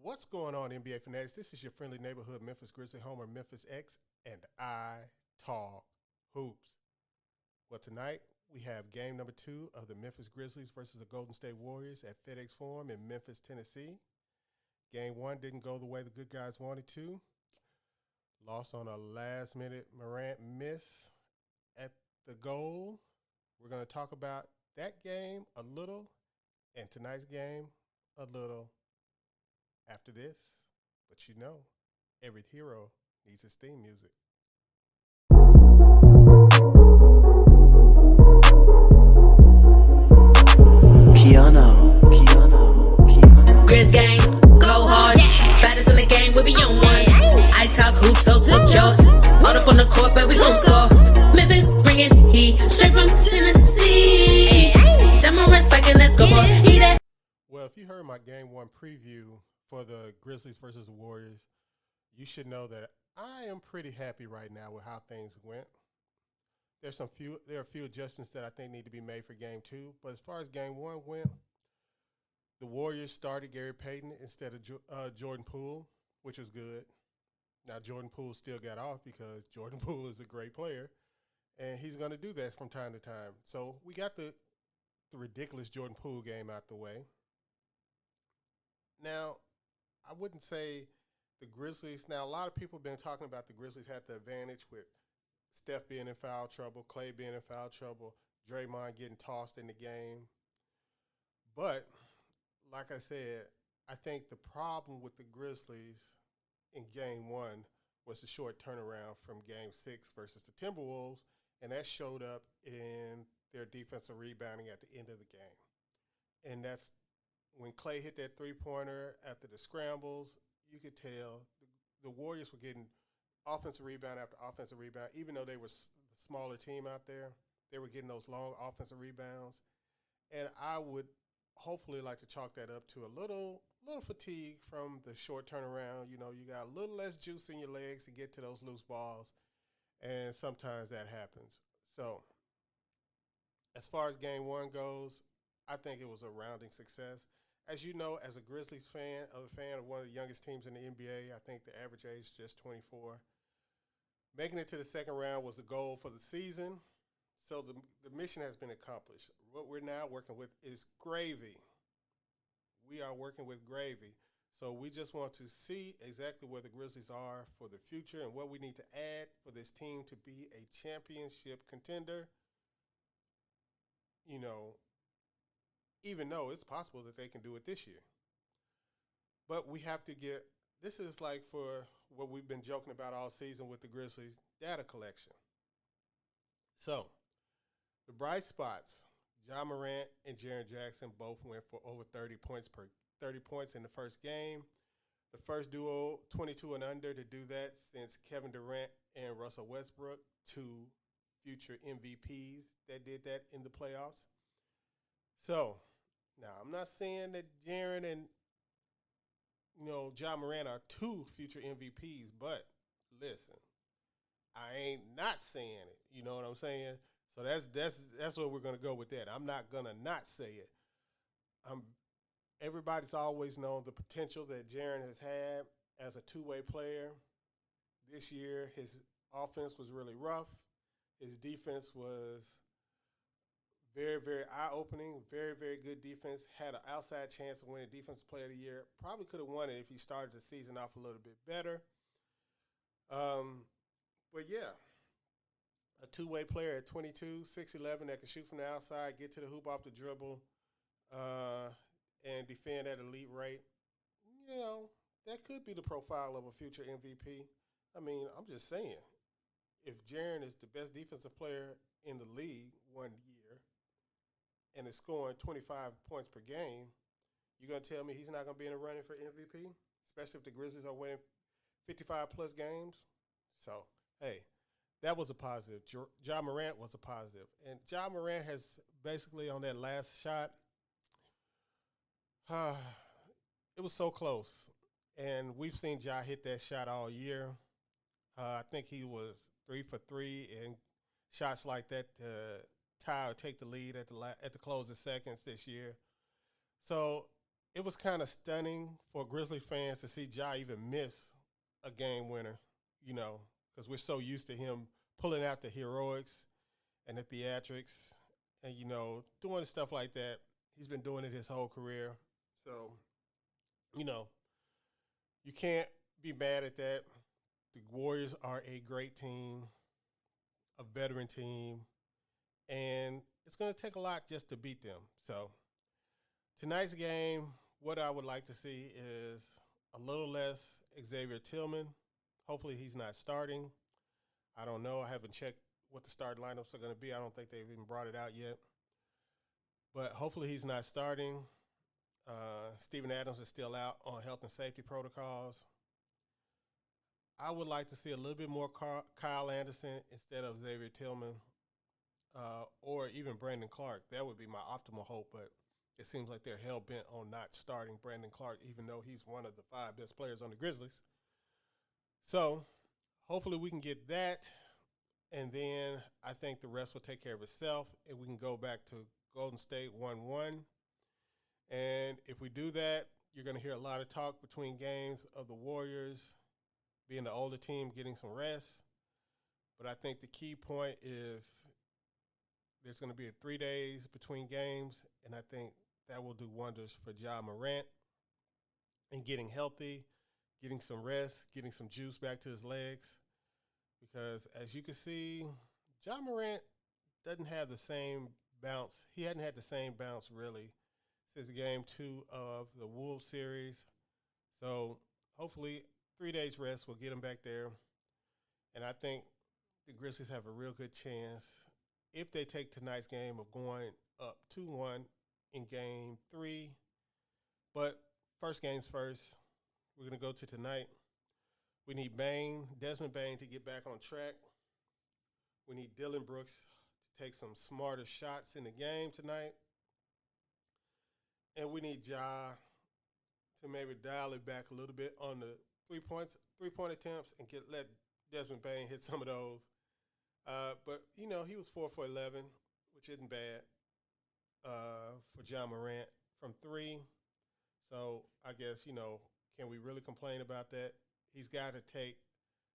What's going on, NBA fanatics? This is your friendly neighborhood Memphis Grizzly homer, Memphis X, and I talk hoops. Well, tonight we have game number 2 of the Memphis Grizzlies versus the Golden State Warriors at FedEx Forum in Memphis, Tennessee. Game 1 didn't go the way the good guys wanted to. Lost on a last-minute Morant miss at the goal. We're going to talk about that game a little and tonight's game a little after this. But you know, every hero needs his theme music. Piano. Grizz gang, go hard. Baddest in the game, we be on one. I talk hoops, so secure. All up on the court, but we gon' score. Memphis bringing heat straight from Tennessee. Ja Morant spiking, let's go for he that. Well, if you heard my game 1 preview for the Grizzlies versus the Warriors, you should know that I am pretty happy right now with how things went. There are a few adjustments that I think need to be made for game 2, but as far as game 1 went, the Warriors started Gary Payton instead of Jordan Poole, which was good. Now, Jordan Poole still got off because Jordan Poole is a great player, and he's going to do that from time to time. So we got the ridiculous Jordan Poole game out the way. Now, I wouldn't say the Grizzlies – now, a lot of people have been talking about the Grizzlies had the advantage with Steph being in foul trouble, Clay being in foul trouble, Draymond getting tossed in the game. But – like I said, I think the problem with the Grizzlies in game 1 was the short turnaround from game 6 versus the Timberwolves, and that showed up in their defensive rebounding at the end of the game. And that's when Clay hit that three-pointer after the scrambles, you could tell the Warriors were getting offensive rebound after offensive rebound. Even though they were the smaller team out there, they were getting those long offensive rebounds. And I would hopefully like to chalk that up to a little fatigue from the short turnaround. You know, you got a little less juice in your legs to get to those loose balls, and sometimes that happens. So as far as game 1 goes, I think it was a rounding success. As you know, as a Grizzlies fan, a fan of one of the youngest teams in the NBA, I think the average age is just 24. Making it to the second round was the goal for the season. So the mission has been accomplished. What we're now working with is gravy. We are working with gravy. So we just want to see exactly where the Grizzlies are for the future and what we need to add for this team to be a championship contender. You know, even though it's possible that they can do it this year. But we have to get – this is like for what we've been joking about all season with the Grizzlies, data collection. So – the bright spots, Ja Morant and Jaren Jackson both went for over 30 points in the first game. The first duo, 22 and under, to do that since Kevin Durant and Russell Westbrook, 2 future MVPs that did that in the playoffs. So, now I'm not saying that Jaren and Ja Morant are 2 future MVPs, but listen, I ain't not saying it. You know what I'm saying? So that's where we're going to go with that. I'm not going to not say it. Everybody's always known the potential that Jaren has had as a two-way player. This year, his offense was really rough. His defense was very, very eye-opening, very, very good defense. Had an outside chance of winning Defensive Player of the Year. Probably could have won it if he started the season off a little bit better. But, yeah. A two-way player at 22, 6'11", that can shoot from the outside, get to the hoop off the dribble, and defend at elite rate. You know, that could be the profile of a future MVP. I mean, I'm just saying, if Jaren is the best defensive player in the league one year and is scoring 25 points per game, you're going to tell me he's not going to be in the running for MVP, especially if the Grizzlies are winning 55-plus games? So, hey. That was a positive. Ja Morant was a positive. And Ja Morant has basically on that last shot, it was so close. And we've seen Ja hit that shot all year. I think he was 3 for 3 in shots like that to tie or take the lead at the close of seconds this year. So it was kind of stunning for Grizzly fans to see Ja even miss a game winner, because we're so used to him pulling out the heroics and the theatrics and, doing stuff like that. He's been doing it his whole career. So, you can't be mad at that. The Warriors are a great team, a veteran team, and it's going to take a lot just to beat them. So tonight's game, what I would like to see is a little less Xavier Tillman. Hopefully he's not starting. I don't know. I haven't checked what the start lineups are going to be. I don't think they've even brought it out yet. But hopefully he's not starting. Steven Adams is still out on health and safety protocols. I would like to see a little bit more Kyle Anderson instead of Xavier Tillman or even Brandon Clark. That would be my optimal hope, but it seems like they're hell-bent on not starting Brandon Clark, even though he's one of the 5 best players on the Grizzlies. So hopefully we can get that, and then I think the rest will take care of itself, and we can go back to Golden State 1-1. And if we do that, you're going to hear a lot of talk between games of the Warriors being the older team, getting some rest. But I think the key point is there's going to be 3 days between games, and I think that will do wonders for Ja Morant and getting healthy, getting some rest, getting some juice back to his legs. Because as you can see, Ja Morant doesn't have the same bounce. He hadn't had the same bounce really since game 2 of the Wolves series. So hopefully 3 days rest will get him back there. And I think the Grizzlies have a real good chance if they take tonight's game of going up 2-1 in game 3. But first game's first. We're going to go to tonight. We need Desmond Bane to get back on track. We need Dylan Brooks to take some smarter shots in the game tonight. And we need Ja to maybe dial it back a little bit on the three-point attempts and let Desmond Bane hit some of those. But, he was 4 for 11, which isn't bad for Ja Morant from 3. So I guess, can we really complain about that? He's got to take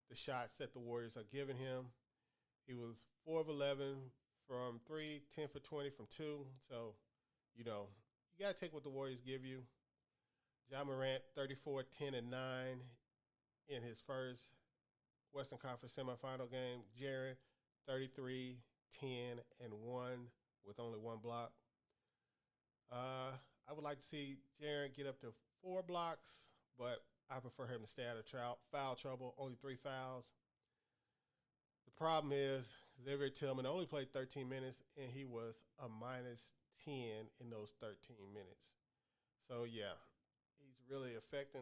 the shots that the Warriors are giving him. He was 4 of 11 from 3, 10 for 20 from 2. So, you got to take what the Warriors give you. Ja Morant, 34, 10, and 9 in his first Western Conference semifinal game. Jaren, 33, 10, and 1 with only 1 block. I would like to see Jaren get up to 4 blocks, but I prefer him to stay out of foul trouble, only 3 fouls. The problem is Xavier Tillman only played 13 minutes, and he was a -10 in those 13 minutes. So, yeah, he's really affecting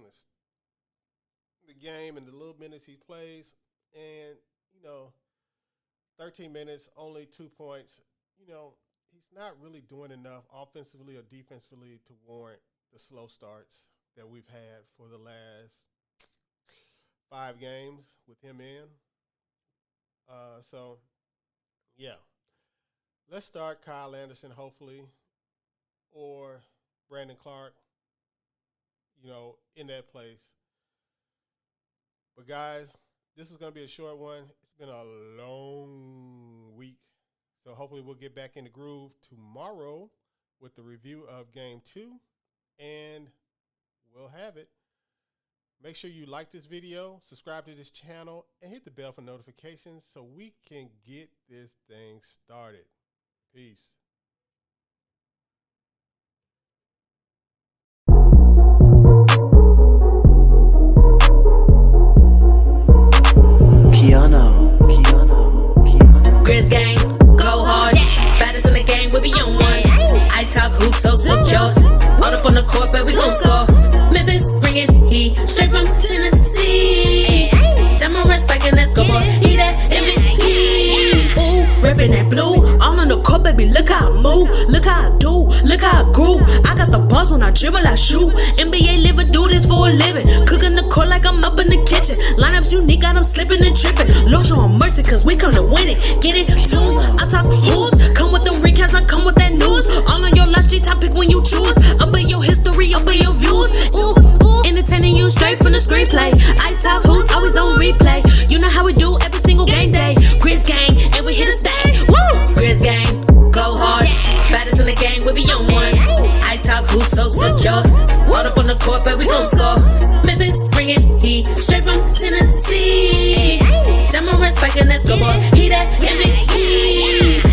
the game in the little minutes he plays. And, 13 minutes, only 2 points. He's not really doing enough offensively or defensively to warrant the slow starts that we've had for the last 5 games with him in. So, yeah. Let's start Kyle Anderson, hopefully, or Brandon Clark, in that place. But, guys, this is going to be a short one. It's been a long week. So, hopefully, we'll get back in the groove tomorrow with the review of Game 2, and we'll have it. Make sure you like this video, subscribe to this channel, and hit the bell for notifications so we can get this thing started. Peace. Piano. Grizz gang, go hard. Baddest in the game, we be on one. I talk hoops so secure. All up on the court, but we gon' score. Memphis bringing heat straight from Tennessee. Ja Morant spiking, let's go boy. He that MVP. Ooh, reppin' that blue. All on the court, baby, look how I move. Look how I do, look how I grew. I got the balls when I dribble, I shoot. NBA liver, do this for a living. Cooking the court like I'm up in the kitchen. Lineups unique, got them slipping and tripping. Lord, show 'em mercy, cause we come to win it. Get it, too. I talk hoops. Come with them recaps, I come with that news. All on your last G topic when you choose. Up in your history. re-up of your views. Ooh, ooh, entertaining you straight from the screenplay. I talk hoops, always on replay. You know how we do every single game day. Grizz gang, and we here to stay. Woo! Grizz gang, go hard. Baddest in the game, we be on one. I talk hoops, so secure. All up on the court, but we gon' score. Memphis bringing heat, straight from Tennessee. Ja Morant spiking that scoreboard. He that MVP.